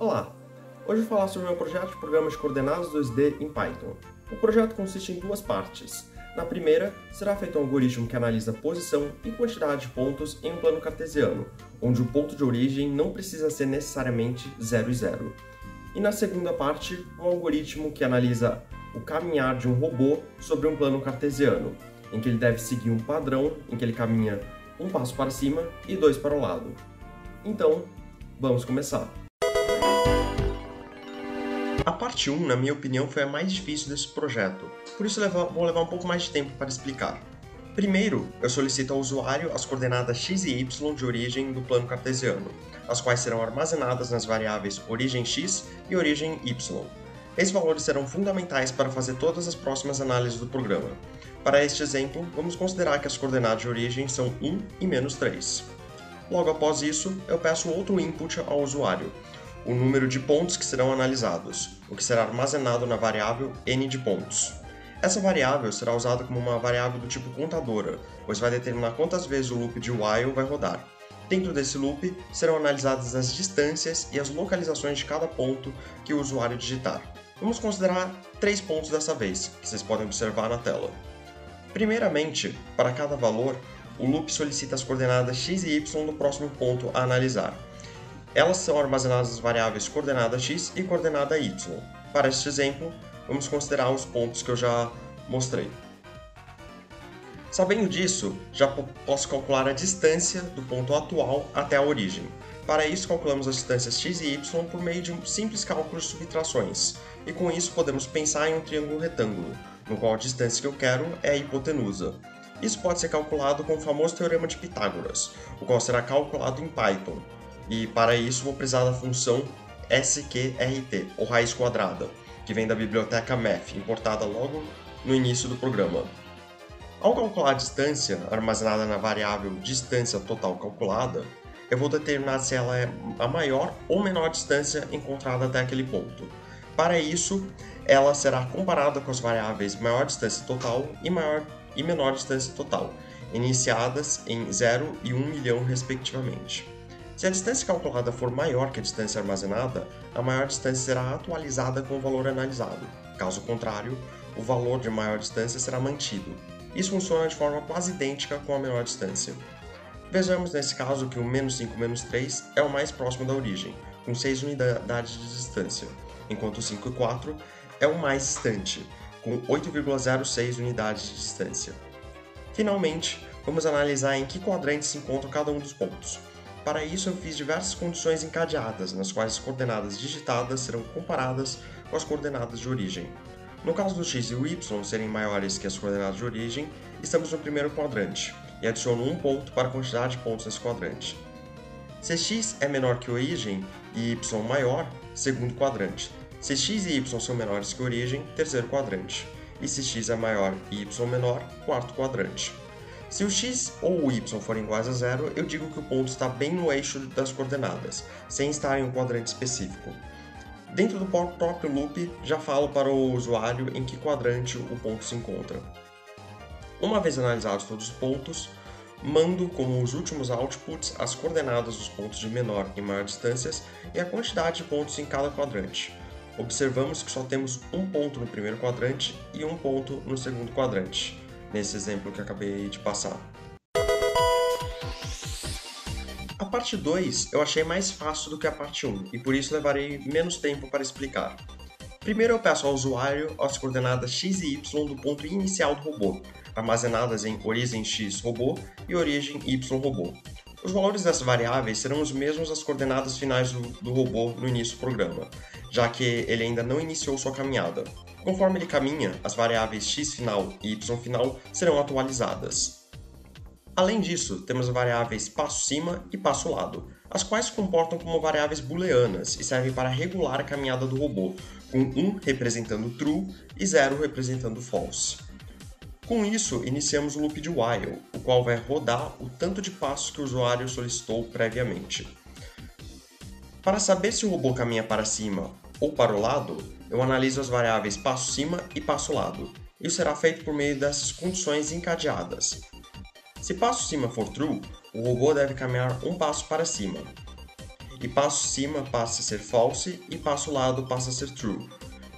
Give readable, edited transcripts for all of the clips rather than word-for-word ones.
Olá! Hoje vou falar sobre o meu projeto de programa de coordenadas 2D em Python. O projeto consiste em duas partes. Na primeira, será feito um algoritmo que analisa a posição e quantidade de pontos em um plano cartesiano, onde o ponto de origem não precisa ser necessariamente 0 e 0. E na segunda parte, um algoritmo que analisa o caminhar de um robô sobre um plano cartesiano, em que ele deve seguir um padrão em que ele caminha um passo para cima e dois para o lado. Então, vamos começar! A parte 1, na minha opinião, foi a mais difícil desse projeto, por isso vou levar um pouco mais de tempo para explicar. Primeiro, eu solicito ao usuário as coordenadas x e y de origem do plano cartesiano, as quais serão armazenadas nas variáveis origem x e origem y. Esses valores serão fundamentais para fazer todas as próximas análises do programa. Para este exemplo, vamos considerar que as coordenadas de origem são 1 e menos 3. Logo após isso, eu peço outro input ao usuário, o número de pontos que serão analisados, o que será armazenado na variável n de pontos. Essa variável será usada como uma variável do tipo contadora, pois vai determinar quantas vezes o loop de while vai rodar. Dentro desse loop, serão analisadas as distâncias e as localizações de cada ponto que o usuário digitar. Vamos considerar 3 pontos dessa vez, que vocês podem observar na tela. Primeiramente, para cada valor, o loop solicita as coordenadas x e y do próximo ponto a analisar. Elas são armazenadas nas variáveis coordenada x e coordenada y. Para este exemplo, vamos considerar os pontos que eu já mostrei. Sabendo disso, já posso calcular a distância do ponto atual até a origem. Para isso, calculamos as distâncias x e y por meio de um simples cálculo de subtrações, e com isso podemos pensar em um triângulo retângulo, no qual a distância que eu quero é a hipotenusa. Isso pode ser calculado com o famoso Teorema de Pitágoras, o qual será calculado em Python. E para isso vou precisar da função sqrt, ou raiz quadrada, que vem da biblioteca math, importada logo no início do programa. Ao calcular a distância armazenada na variável distância total calculada, eu vou determinar se ela é a maior ou menor distância encontrada até aquele ponto. Para isso, ela será comparada com as variáveis maior distância total e menor distância total, iniciadas em 0 e 1 milhão respectivamente. Se a distância calculada for maior que a distância armazenada, a maior distância será atualizada com o valor analisado. Caso contrário, o valor de maior distância será mantido. Isso funciona de forma quase idêntica com a menor distância. Vejamos nesse caso que o menos 5 menos 3 é o mais próximo da origem, com 6 unidades de distância, enquanto o 5 e 4 é o mais distante, com 8,06 unidades de distância. Finalmente, vamos analisar em que quadrante se encontra cada um dos pontos. Para isso, eu fiz diversas condições encadeadas, nas quais as coordenadas digitadas serão comparadas com as coordenadas de origem. No caso do x e o y serem maiores que as coordenadas de origem, estamos no primeiro quadrante, e adiciono um ponto para a quantidade de pontos nesse quadrante. Se x é menor que a origem e y maior, segundo quadrante. Se x e y são menores que a origem, terceiro quadrante. E se x é maior e y menor, quarto quadrante. Se o x ou o y forem iguais a zero, eu digo que o ponto está bem no eixo das coordenadas, sem estar em um quadrante específico. Dentro do próprio loop, já falo para o usuário em que quadrante o ponto se encontra. Uma vez analisados todos os pontos, mando como os últimos outputs as coordenadas dos pontos de menor e maior distâncias e a quantidade de pontos em cada quadrante. Observamos que só temos um ponto no primeiro quadrante e um ponto no segundo quadrante, nesse exemplo que acabei de passar. A parte 2 eu achei mais fácil do que a parte 1 e por isso levarei menos tempo para explicar. Primeiro eu peço ao usuário as coordenadas x e y do ponto inicial do robô, armazenadas em origem x robô e origem y robô. Os valores dessas variáveis serão os mesmos das coordenadas finais do robô no início do programa, já que ele ainda não iniciou sua caminhada. Conforme ele caminha, as variáveis x final e y final serão atualizadas. Além disso, temos as variáveis passo cima e passo lado, as quais se comportam como variáveis booleanas e servem para regular a caminhada do robô, com 1 representando true e 0 representando false. Com isso, iniciamos o loop de while, o qual vai rodar o tanto de passos que o usuário solicitou previamente. Para saber se o robô caminha para cima ou para o lado, eu analiso as variáveis passo cima e passo lado. Isso será feito por meio dessas condições encadeadas. Se passo cima for true, o robô deve caminhar um passo para cima. e passo cima passa a ser false e passo lado passa a ser true.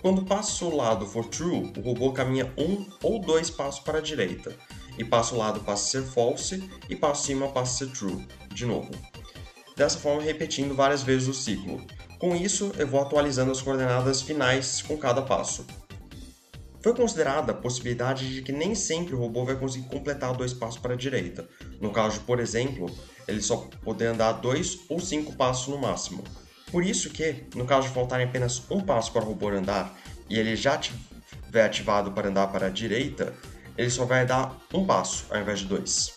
Quando passo lado for true, o robô caminha 1 ou 2 passos para a direita, e passo lado passa a ser false e passo cima passa a ser true, de novo. Dessa forma, repetindo várias vezes o ciclo. Com isso, eu vou atualizando as coordenadas finais com cada passo. Foi considerada a possibilidade de que nem sempre o robô vai conseguir completar 2 passos para a direita. No caso de, por exemplo, ele só poder andar 2 ou 5 passos no máximo. Por isso que, no caso de faltarem apenas um passo para o robô andar e ele já estiver ativado para andar para a direita, ele só vai dar um passo ao invés de 2.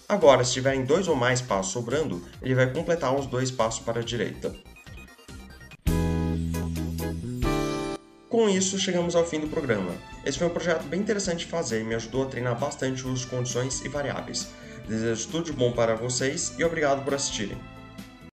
Agora, se tiverem 2 ou mais passos sobrando, ele vai completar os 2 passos para a direita. Com isso, chegamos ao fim do programa. Esse foi um projeto bem interessante de fazer e me ajudou a treinar bastante o uso de condições e variáveis. Desejo tudo de bom para vocês e obrigado por assistirem.